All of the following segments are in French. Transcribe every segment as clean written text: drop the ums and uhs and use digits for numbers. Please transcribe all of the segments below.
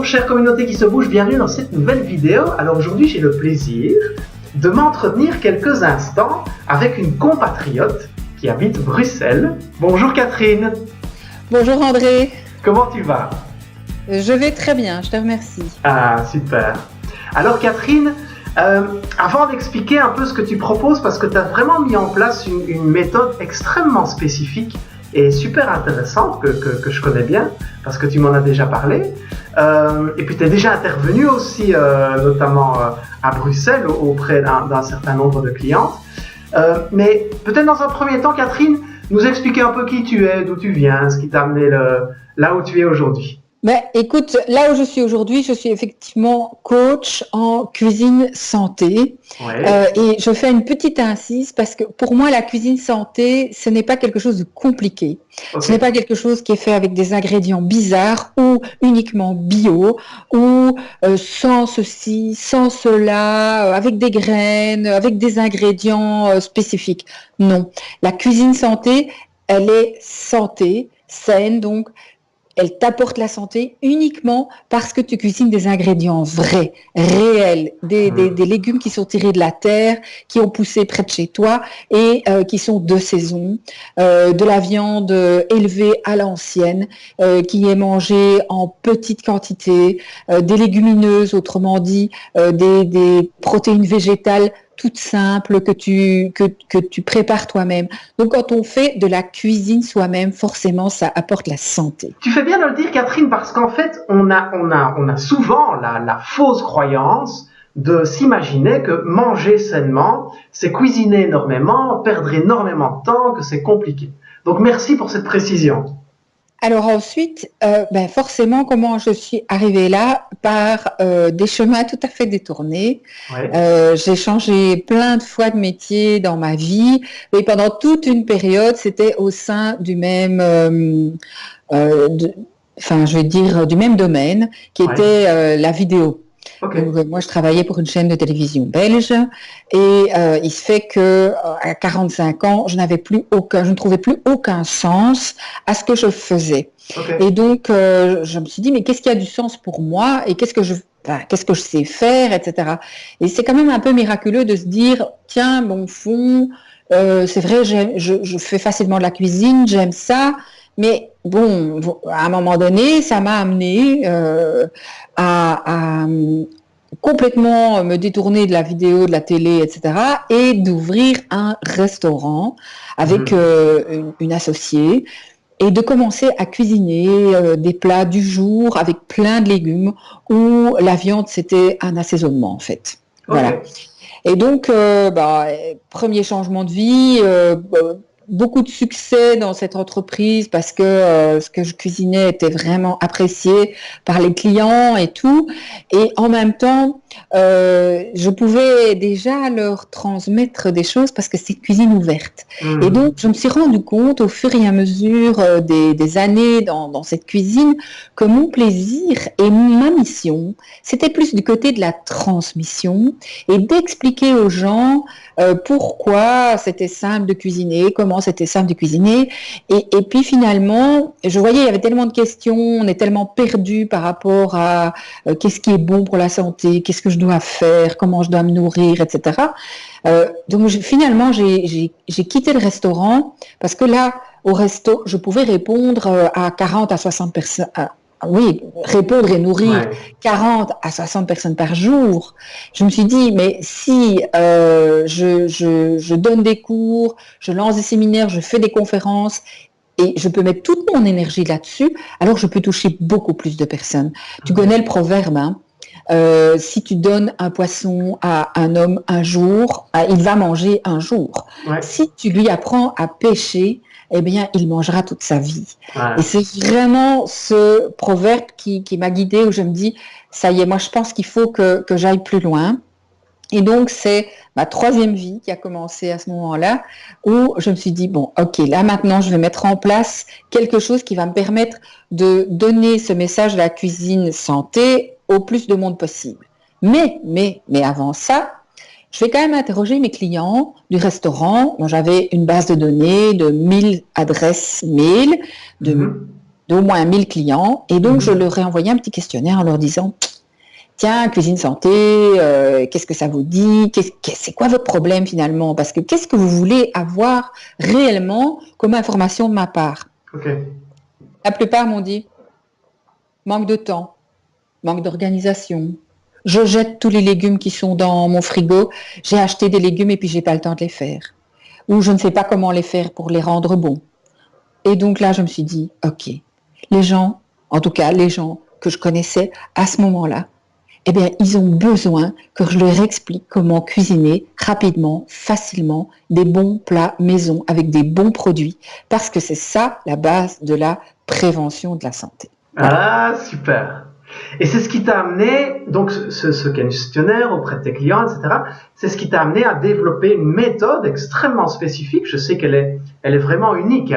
chère communauté qui se bouge, bienvenue dans cette nouvelle vidéo. Alors aujourd'hui, j'ai le plaisir de m'entretenir quelques instants avec une compatriote qui habite Bruxelles. Bonjour Catherine. Bonjour André. Comment tu vas? Je vais très bien, je te remercie. Ah, super. Alors Catherine, avant d'expliquer un peu ce que tu proposes, parce que tu as vraiment mis en place une méthode extrêmement spécifique et super intéressante que je connais bien, parce que tu m'en as déjà parlé. Et puis tu es déjà intervenu aussi, notamment à Bruxelles, auprès d'un certain nombre de clientes. Mais peut-être dans un premier temps, Catherine, nous expliquer un peu qui tu es, d'où tu viens, ce qui t'a amené là où tu es aujourd'hui. Ben, écoute, là où je suis aujourd'hui, je suis effectivement coach en cuisine santé. Ouais. Et je fais une petite incise parce que pour moi, la cuisine santé, ce n'est pas quelque chose de compliqué. Okay. Ce n'est pas quelque chose qui est fait avec des ingrédients bizarres ou uniquement bio ou sans ceci, sans cela, avec des graines, avec des ingrédients spécifiques. Non, la cuisine santé, elle est santé, saine, donc elle t'apporte la santé uniquement parce que tu cuisines des ingrédients vrais, réels, des légumes qui sont tirés de la terre, qui ont poussé près de chez toi et qui sont de saison, de la viande élevée à l'ancienne, qui est mangée en petite quantité, des légumineuses, autrement dit, des protéines végétales toute simple que tu prépares toi-même. Donc, quand on fait de la cuisine soi-même, forcément, ça apporte la santé. Tu fais bien de le dire, Catherine, parce qu'en fait, on a souvent la fausse croyance de s'imaginer que manger sainement, c'est cuisiner énormément, perdre énormément de temps, que c'est compliqué. Donc, merci pour cette précision. Alors ensuite, forcément, comment je suis arrivée là? Par des chemins tout à fait détournés. Ouais. J'ai changé plein de fois de métier dans ma vie, mais pendant toute une période, c'était au sein du même, du même domaine, qui était la vidéo. Okay. Donc, moi, je travaillais pour une chaîne de télévision belge et il se fait que à 45 ans, je ne trouvais plus aucun sens à ce que je faisais. Okay. Et donc, je me suis dit, mais qu'est-ce qui a du sens pour moi et qu'est-ce que je sais faire, etc. Et c'est quand même un peu miraculeux de se dire, tiens, bon fond, c'est vrai, je fais facilement de la cuisine, j'aime ça. Mais bon, à un moment donné, ça m'a amené à complètement me détourner de la vidéo, de la télé, etc. et d'ouvrir un restaurant avec une associée et de commencer à cuisiner des plats du jour avec plein de légumes où la viande, c'était un assaisonnement en fait. Okay. Voilà. Et donc, premier changement de vie, beaucoup de succès dans cette entreprise parce que ce que je cuisinais était vraiment apprécié par les clients et tout. Et en même temps, je pouvais déjà leur transmettre des choses parce que c'est une cuisine ouverte. Et donc, je me suis rendu compte au fur et à mesure des années dans cette cuisine que mon plaisir et ma mission, c'était plus du côté de la transmission et d'expliquer aux gens pourquoi c'était simple de cuisiner, comment c'était simple de cuisiner. Et puis finalement, je voyais, il y avait tellement de questions, on est tellement perdu par rapport à qu'est-ce qui est bon pour la santé, qu'est-ce que je dois faire, comment je dois me nourrir, etc. Donc finalement, j'ai quitté le restaurant parce que là, au resto, je pouvais répondre à 40 à 60 personnes. Répondre et nourrir 40 à 60 personnes par jour. Je me suis dit, mais si je donne des cours, je lance des séminaires, je fais des conférences et je peux mettre toute mon énergie là-dessus, alors je peux toucher beaucoup plus de personnes. Tu connais le proverbe, hein? Si tu donnes un poisson à un homme un jour, il va manger un jour. Ouais. Si tu lui apprends à pêcher, eh bien, il mangera toute sa vie. Ouais. Et c'est vraiment ce proverbe qui m'a guidée où je me dis, ça y est, moi je pense qu'il faut que j'aille plus loin. Et donc, c'est ma troisième vie qui a commencé à ce moment-là où je me suis dit, bon, ok, là maintenant, je vais mettre en place quelque chose qui va me permettre de donner ce message de la cuisine santé au plus de monde possible. Mais avant ça, je vais quand même interroger mes clients du restaurant. Bon, j'avais une base de données de 1000 adresses mail, d'au moins 1000 clients. Et donc, je leur ai envoyé un petit questionnaire en leur disant, tiens, cuisine santé, qu'est-ce que ça vous dit? C'est quoi votre problème finalement? Parce que qu'est-ce que vous voulez avoir réellement comme information de ma part? La plupart m'ont dit, manque de temps, manque d'organisation. Je jette tous les légumes qui sont dans mon frigo. J'ai acheté des légumes et puis j'ai pas le temps de les faire. Ou je ne sais pas comment les faire pour les rendre bons. Et donc là, je me suis dit, ok, les gens, en tout cas les gens que je connaissais à ce moment-là, eh bien, ils ont besoin que je leur explique comment cuisiner rapidement, facilement, des bons plats maison avec des bons produits, parce que c'est ça la base de la prévention de la santé. Voilà. Ah, super. Et c'est ce qui t'a amené, donc ce questionnaire auprès de tes clients, etc., c'est ce qui t'a amené à développer une méthode extrêmement spécifique. Je sais qu'elle est vraiment unique,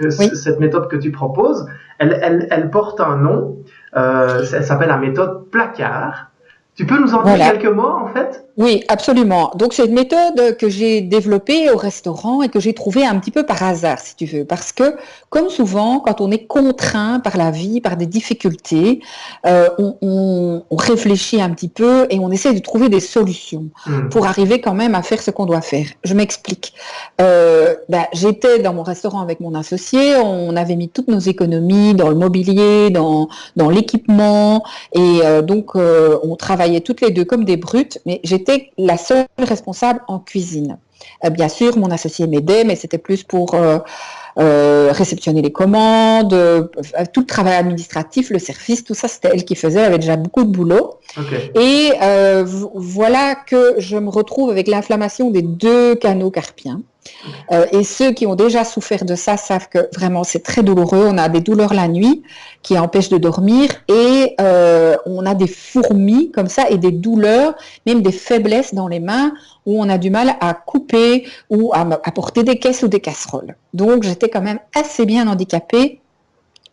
cette méthode que tu proposes, elle porte un nom, elle s'appelle la méthode Placard. Tu peux nous en dire quelques mots, en fait? Oui, absolument. Donc, c'est une méthode que j'ai développée au restaurant et que j'ai trouvée un petit peu par hasard, si tu veux. Parce que, comme souvent, quand on est contraint par la vie, par des difficultés, on réfléchit un petit peu et on essaie de trouver des solutions pour arriver quand même à faire ce qu'on doit faire. Je m'explique. J'étais dans mon restaurant avec mon associé, on avait mis toutes nos économies dans le mobilier, dans l'équipement, et donc on travaillait toutes les deux comme des brutes, mais j'étais la seule responsable en cuisine. Bien sûr, mon associé m'aidait, mais c'était plus pour réceptionner les commandes, tout le travail administratif, le service, tout ça, c'était elle qui faisait, elle avait déjà beaucoup de boulot. Et voilà que je me retrouve avec l'inflammation des 2 canaux carpiens. Et ceux qui ont déjà souffert de ça savent que vraiment c'est très douloureux. On a des douleurs la nuit qui empêchent de dormir et on a des fourmis comme ça et des douleurs, même des faiblesses dans les mains où on a du mal à couper ou à porter des caisses ou des casseroles. Donc j'étais quand même assez bien handicapée.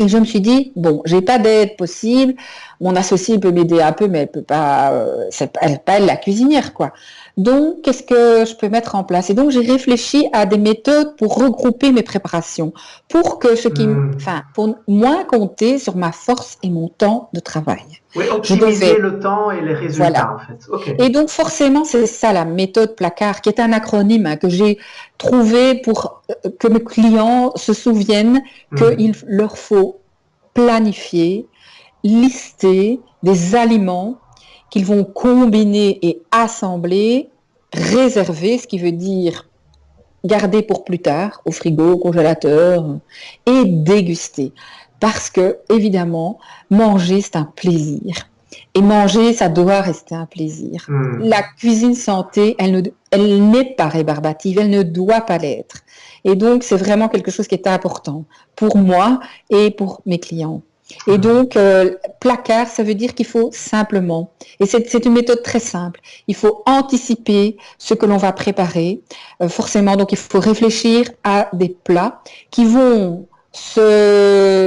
Et je me suis dit, bon, j'ai pas d'aide possible. Mon associé peut m'aider un peu, mais elle peut pas, elle n'est pas la cuisinière, quoi. Donc, qu'est-ce que je peux mettre en place? Et donc, j'ai réfléchi à des méthodes pour regrouper mes préparations, pour que pour moins compter sur ma force et mon temps de travail. Oui, optimiser le temps et les résultats, en fait. Et donc, forcément, c'est ça la méthode Placard, qui est un acronyme que j'ai trouvé pour que mes clients se souviennent qu'il leur faut planifier, lister des aliments qu'ils vont combiner et assembler, réserver, ce qui veut dire garder pour plus tard, au frigo, au congélateur, et déguster. Parce que, évidemment, manger, c'est un plaisir. Et manger, ça doit rester un plaisir. La cuisine santé, elle n'est pas rébarbative, elle ne doit pas l'être. Et donc, c'est vraiment quelque chose qui est important pour moi et pour mes clients. Et donc, Placard, ça veut dire qu'il faut simplement, et c'est une méthode très simple, il faut anticiper ce que l'on va préparer. Forcément, donc il faut réfléchir à des plats qui vont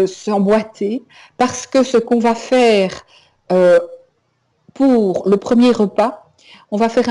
s'emboîter parce que ce qu'on va faire pour le premier repas, on va faire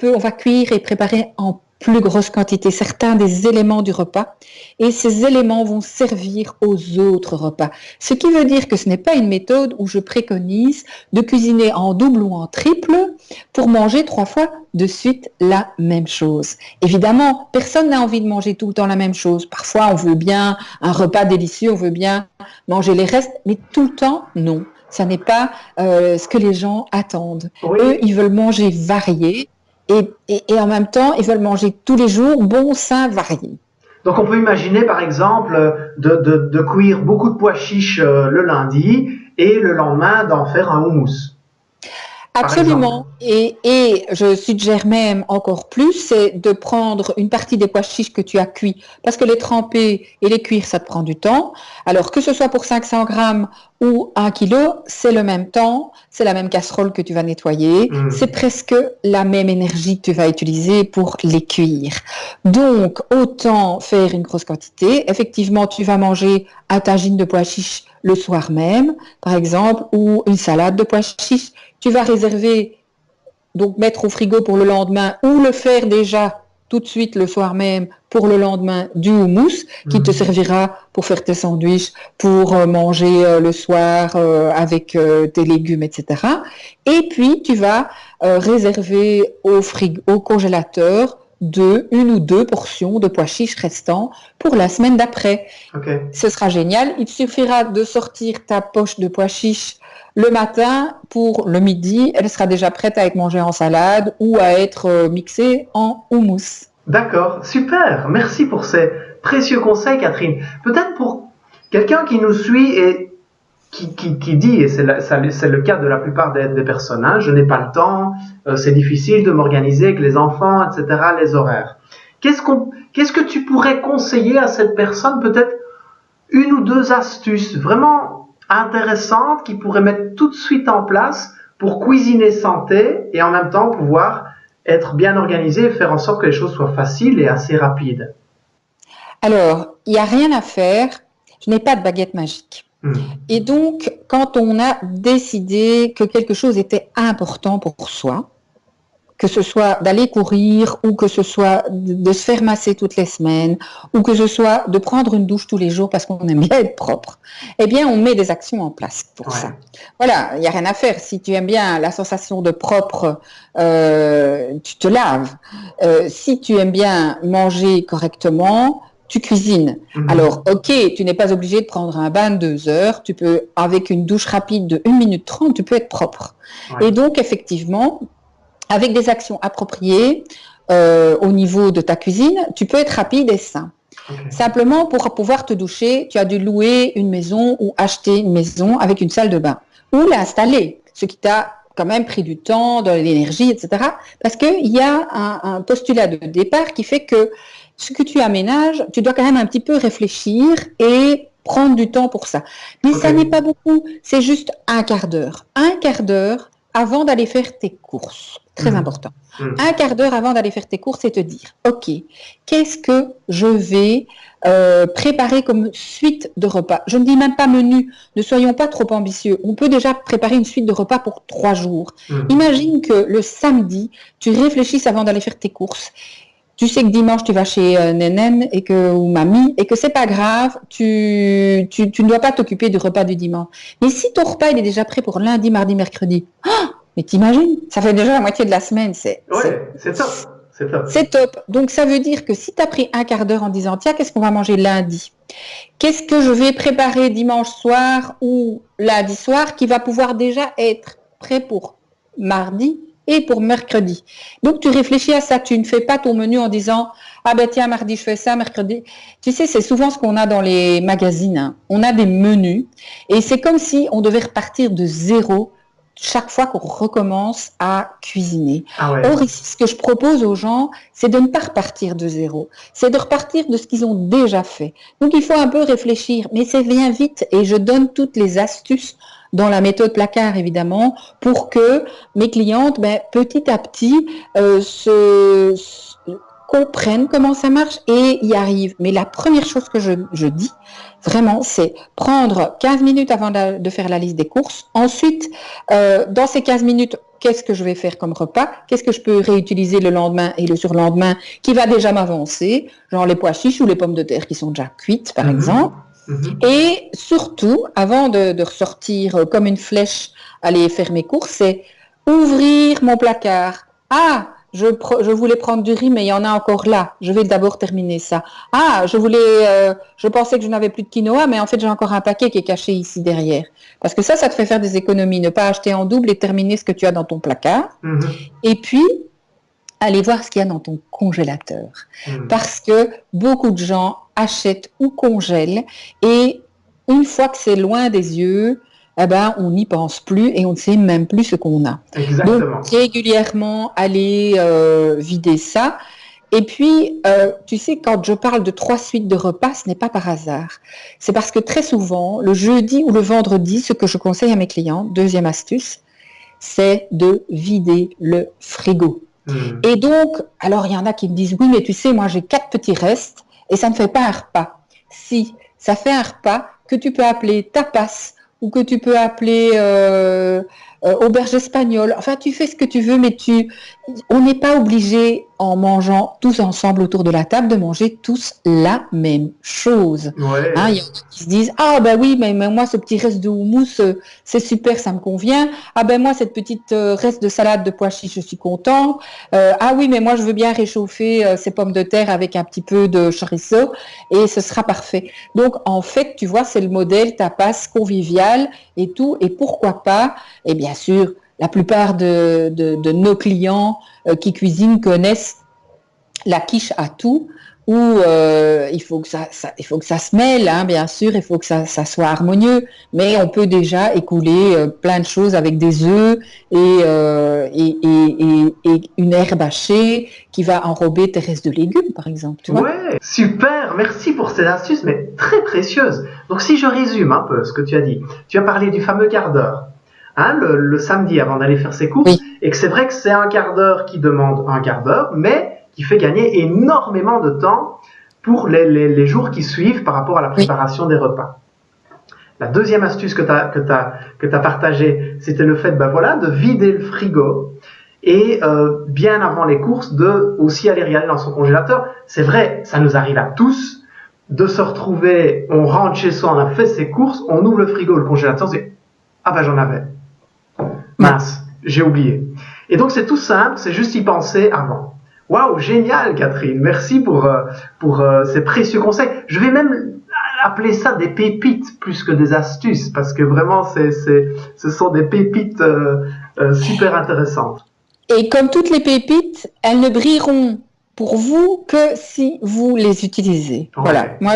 on va cuire et préparer en plus grosse quantité certains des éléments du repas et ces éléments vont servir aux autres repas. Ce qui veut dire que ce n'est pas une méthode où je préconise de cuisiner en double ou en triple pour manger 3 fois de suite la même chose. Évidemment, personne n'a envie de manger tout le temps la même chose. Parfois, on veut bien un repas délicieux, on veut bien manger les restes, mais tout le temps, non. Ça n'est pas ce que les gens attendent. Oui. Eux, ils veulent manger varié et en même temps, ils veulent manger tous les jours bon, sain, varié. Donc, on peut imaginer, par exemple, de cuire beaucoup de pois chiches le lundi et le lendemain d'en faire un houmous. Absolument. Et je suggère même encore plus, c'est de prendre une partie des pois chiches que tu as cuits, parce que les tremper et les cuire, ça te prend du temps. Alors que ce soit pour 500 grammes ou 1 kilo, c'est le même temps, c'est la même casserole que tu vas nettoyer, c'est presque la même énergie que tu vas utiliser pour les cuire. Donc, autant faire une grosse quantité. Effectivement, tu vas manger un tagine de pois chiches le soir même, par exemple, ou une salade de pois chiches. Tu vas réserver, donc mettre au frigo pour le lendemain ou le faire déjà tout de suite le soir même pour le lendemain du houmous qui te servira pour faire tes sandwichs, pour manger le soir avec tes légumes, etc. Et puis tu vas réserver au congélateur une ou deux portions de pois chiches restants pour la semaine d'après. Okay. Ce sera génial. Il te suffira de sortir ta poche de pois chiches le matin pour le midi. Elle sera déjà prête à être mangée en salade ou à être mixée en houmous. D'accord, super. Merci pour ces précieux conseils, Catherine. Peut-être pour quelqu'un qui nous suit et qui dit, et c'est le cas de la plupart des personnes, hein, je n'ai pas le temps, c'est difficile de m'organiser avec les enfants, etc., les horaires. Qu'est-ce que tu pourrais conseiller à cette personne, peut-être une ou deux astuces vraiment intéressantes qu'il pourrait mettre tout de suite en place pour cuisiner santé et en même temps pouvoir être bien organisé et faire en sorte que les choses soient faciles et assez rapides? Alors, il n'y a rien à faire. Je n'ai pas de baguette magique. Et donc, quand on a décidé que quelque chose était important pour soi, que ce soit d'aller courir ou que ce soit de se faire masser toutes les semaines ou que ce soit de prendre une douche tous les jours parce qu'on aime bien être propre, eh bien, on met des actions en place pour ça. Voilà, il n'y a rien à faire. Si tu aimes bien la sensation de propre, tu te laves. Si tu aimes bien manger correctement, tu cuisines. Alors, ok, tu n'es pas obligé de prendre un bain de 2 heures. Tu peux, avec une douche rapide de 1 minute 30, tu peux être propre. Et donc, effectivement, avec des actions appropriées au niveau de ta cuisine, tu peux être rapide et sain. Simplement, pour pouvoir te doucher, tu as dû louer une maison ou acheter une maison avec une salle de bain ou l'installer, ce qui t'a quand même pris du temps, de l'énergie, etc. Parce qu'il y a un postulat de départ qui fait que ce que tu aménages, tu dois quand même un petit peu réfléchir et prendre du temps pour ça. Mais ça n'est pas beaucoup, c'est juste un quart d'heure. Un quart d'heure avant d'aller faire tes courses. Très important. Un quart d'heure avant d'aller faire tes courses et te dire, ok, qu'est-ce que je vais préparer comme suite de repas? Je ne dis même pas menu, ne soyons pas trop ambitieux. On peut déjà préparer une suite de repas pour 3 jours. Imagine que le samedi, tu réfléchisses avant d'aller faire tes courses. Tu sais que dimanche, tu vas chez Nénène ou Mamie et que c'est pas grave, tu ne dois pas t'occuper du repas du dimanche. Mais si ton repas il est déjà prêt pour lundi, mardi, mercredi, mais t'imagines, ça fait déjà la moitié de la semaine. C'est top. C'est top. Donc, ça veut dire que si tu as pris un quart d'heure en disant, tiens, qu'est-ce qu'on va manger lundi? Qu'est-ce que je vais préparer dimanche soir ou lundi soir qui va pouvoir déjà être prêt pour mardi et pour mercredi? Donc, tu réfléchis à ça. Tu ne fais pas ton menu en disant, ah ben tiens, mardi, je fais ça, mercredi. Tu sais, c'est souvent ce qu'on a dans les magazines. Hein. On a des menus et c'est comme si on devait repartir de zéro chaque fois qu'on recommence à cuisiner. Or, ici, ce que je propose aux gens, c'est de ne pas repartir de zéro. C'est de repartir de ce qu'ils ont déjà fait. Donc, il faut un peu réfléchir, mais ça vient vite et je donne toutes les astuces dans la méthode placard, évidemment, pour que mes clientes, petit à petit, comprennent comment ça marche et y arrivent. Mais la première chose que je dis, vraiment, c'est prendre 15 minutes avant de faire la liste des courses. Ensuite, dans ces 15 minutes, qu'est-ce que je vais faire comme repas? Qu'est-ce que je peux réutiliser le lendemain et le surlendemain qui va déjà m'avancer? Genre les pois chiches ou les pommes de terre qui sont déjà cuites, par exemple. Et surtout, avant de ressortir comme une flèche, aller faire mes courses, c'est ouvrir mon placard. Ah, je voulais prendre du riz, mais il y en a encore là. Je vais d'abord terminer ça. Ah, je pensais que je n'avais plus de quinoa, mais en fait, j'ai encore un paquet qui est caché ici derrière. Parce que ça te fait faire des économies. Ne pas acheter en double et terminer ce que tu as dans ton placard. Et puis, aller voir ce qu'il y a dans ton congélateur. Parce que beaucoup de gens achètent ou congèlent et une fois que c'est loin des yeux, on n'y pense plus et on ne sait même plus ce qu'on a. Exactement. Donc, régulièrement, aller vider ça. Et puis, tu sais, quand je parle de 3 suites de repas, ce n'est pas par hasard. C'est parce que très souvent, le jeudi ou le vendredi, ce que je conseille à mes clients, deuxième astuce, c'est de vider le frigo. Et donc, alors il y en a qui me disent, oui, mais tu sais, moi j'ai 4 petits restes et ça ne fait pas un repas. Si, ça fait un repas que tu peux appeler tapas ou que tu peux appeler auberge espagnole. Enfin, tu fais ce que tu veux, mais on n'est pas obligé, en mangeant tous ensemble autour de la table, de manger tous la même chose. Ouais. Hein, il y en a qui se disent, ah ben oui, mais moi, ce petit reste de houmous, c'est super, ça me convient. Ah ben moi, cette petite reste de salade de pois chiches, je suis content. Ah oui, mais moi, je veux bien réchauffer ces pommes de terre avec un petit peu de chorizo et ce sera parfait. Donc, en fait, tu vois, c'est le modèle tapas convivial et tout. Et pourquoi pas, et bien sûr, la plupart de nos clients qui cuisinent connaissent la quiche à tout, où il faut que ça se mêle, hein, bien sûr, il faut que ça soit harmonieux, mais on peut déjà écouler plein de choses avec des œufs et une herbe hachée qui va enrober tes restes de légumes, par exemple. Tu vois? Ouais, super, merci pour ces astuces, mais très précieuses. Donc si je résume un peu ce que tu as dit, tu as parlé du fameux quart d'heure. Hein, le samedi avant d'aller faire ses courses, oui. Et que c'est vrai que c'est un quart d'heure qui demande un quart d'heure, mais qui fait gagner énormément de temps pour les jours qui suivent par rapport à la préparation des repas. La deuxième astuce que tu as partagée, c'était le fait de vider le frigo et bien avant les courses, de aussi aller regarder dans son congélateur. C'est vrai, ça nous arrive à tous de se retrouver, on rentre chez soi, on a fait ses courses, on ouvre le frigo, le congélateur, c'est « Ah ben j'en avais ». Mince, j'ai oublié. Et donc c'est tout simple, c'est juste y penser avant. Waouh, génial Catherine, merci pour ces précieux conseils. Je vais même appeler ça des pépites plus que des astuces, parce que vraiment ce sont des pépites super intéressantes. Et comme toutes les pépites, elles ne brilleront pour vous que si vous les utilisez. Ouais. Voilà. Moi,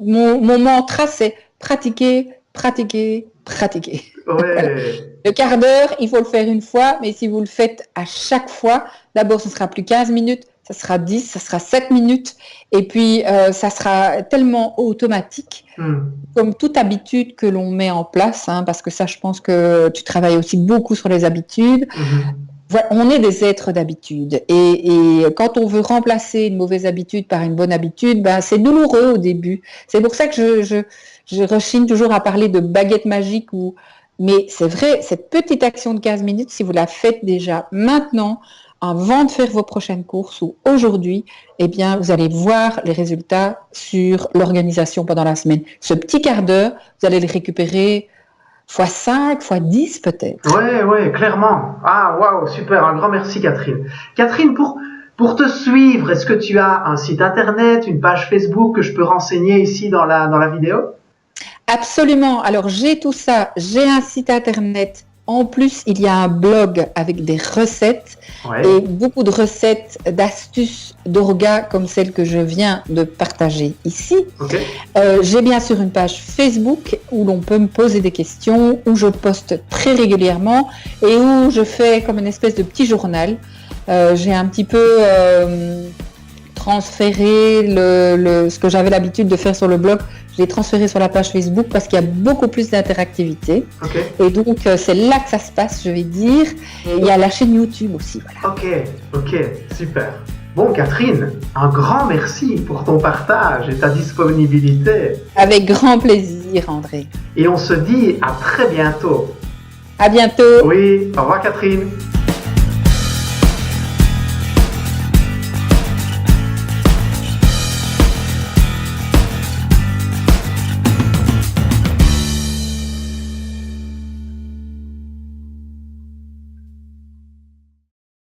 mon mantra, c'est pratiquer, pratiquer, pratiquer. Ouais. Le quart d'heure, il faut le faire une fois, mais si vous le faites à chaque fois, d'abord, ce sera plus 15 minutes, ça sera 10, ça sera 7 minutes, et puis ça sera tellement automatique, comme toute habitude que l'on met en place, hein, parce que ça, je pense que tu travailles aussi beaucoup sur les habitudes. Voilà, on est des êtres d'habitude, et quand on veut remplacer une mauvaise habitude par une bonne habitude, ben, c'est douloureux au début. C'est pour ça que je rechigne toujours à parler de baguette magique, mais c'est vrai, cette petite action de 15 minutes, si vous la faites déjà maintenant, avant de faire vos prochaines courses ou aujourd'hui, eh bien, vous allez voir les résultats sur l'organisation pendant la semaine. Ce petit quart d'heure, vous allez le récupérer x5, x10 peut-être. Ouais, clairement. Ah, waouh, super, un grand merci Catherine. Catherine, pour te suivre, est-ce que tu as un site internet, une page Facebook que je peux renseigner ici dans la vidéo? Absolument. Alors, j'ai tout ça. J'ai un site internet. En plus, il y a un blog avec des recettes et beaucoup de recettes, d'astuces d'orga comme celle que je viens de partager ici. Okay. J'ai bien sûr une page Facebook où l'on peut me poser des questions, où je poste très régulièrement et où je fais comme une espèce de petit journal. J'ai un petit peu transféré ce que j'avais l'habitude de faire sur le blog. Je l'ai transféré sur la page Facebook parce qu'il y a beaucoup plus d'interactivité. Okay. Et donc, c'est là que ça se passe, je vais dire. Et il y a la chaîne YouTube aussi. Voilà. Ok, super. Bon, Catherine, un grand merci pour ton partage et ta disponibilité. Avec grand plaisir, André. Et on se dit à très bientôt. À bientôt. Oui, au revoir, Catherine.